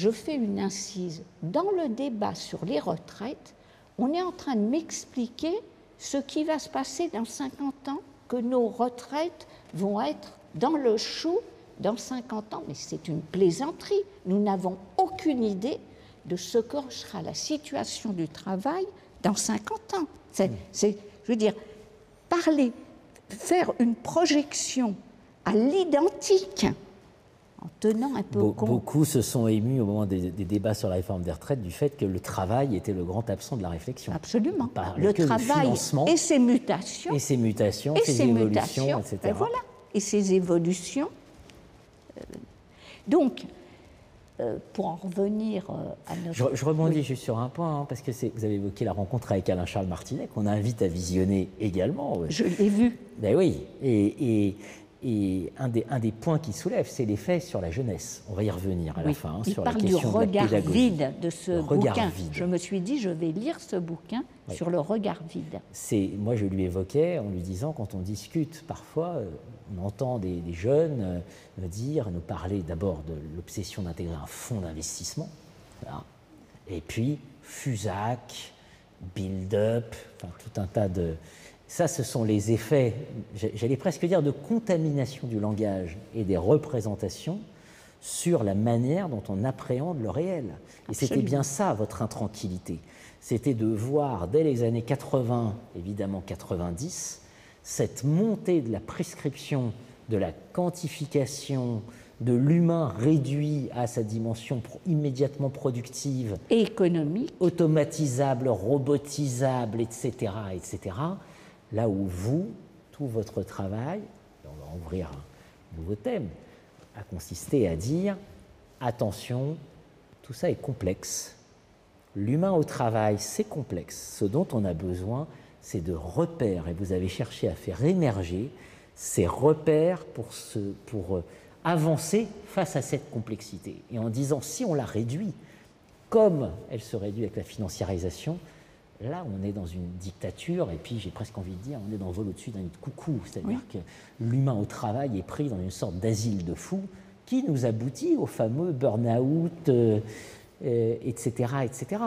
je fais une incise. Dans le débat sur les retraites, on est en train de m'expliquer ce qui va se passer dans 50 ans, que nos retraites vont être dans le chou dans 50 ans. Mais c'est une plaisanterie. Nous n'avons aucune idée de ce que sera la situation du travail dans 50 ans. Je veux dire, parler, faire une projection à l'identique, en tenant un peu compte. Beaucoup se sont émus au moment des débats sur la réforme des retraites du fait que le travail était le grand absent de la réflexion. Absolument. Le travail et ses mutations. Et ses mutations, ses évolutions, etc. Et voilà. Et ses évolutions. Donc, pour en revenir à notre... Je rebondis juste sur un point, hein, parce que vous avez évoqué la rencontre avec Alain-Charles Martinet, qu'on invite à visionner également. Je l'ai vu. Ben oui, et un des points qu'il soulève, c'est l'effet sur la jeunesse. On va y revenir à la fin, sur la question de la pédagogie. Il parle du regard vide de ce bouquin. Je me suis dit, je vais lire ce bouquin sur le regard vide. Moi, je lui évoquais en lui disant, quand on discute, parfois, on entend des jeunes nous parler d'abord de l'obsession d'intégrer un fonds d'investissement, voilà, et puis FUSAC, build-up, enfin, tout un tas de... Ça, ce sont les effets, j'allais presque dire, de contamination du langage et des représentations sur la manière dont on appréhende le réel. Et c'était bien ça, votre intranquillité. C'était de voir, dès les années 80, évidemment 90, cette montée de la prescription, de la quantification, de l'humain réduit à sa dimension immédiatement productive, et économique, automatisable, robotisable, etc., etc., là où vous, tout votre travail, on va ouvrir un nouveau thème, a consisté à dire attention, tout ça est complexe. L'humain au travail, c'est complexe. Ce dont on a besoin, c'est de repères. Et vous avez cherché à faire émerger ces repères pour avancer face à cette complexité. Et en disant, si on la réduit, comme elle se réduit avec la financiarisation, là, on est dans une dictature, et puis j'ai presque envie de dire, on est dans le vol au-dessus d'un nid de coucou, c'est-à-dire que l'humain au travail est pris dans une sorte d'asile de fous qui nous aboutit au fameux burn-out, etc., etc.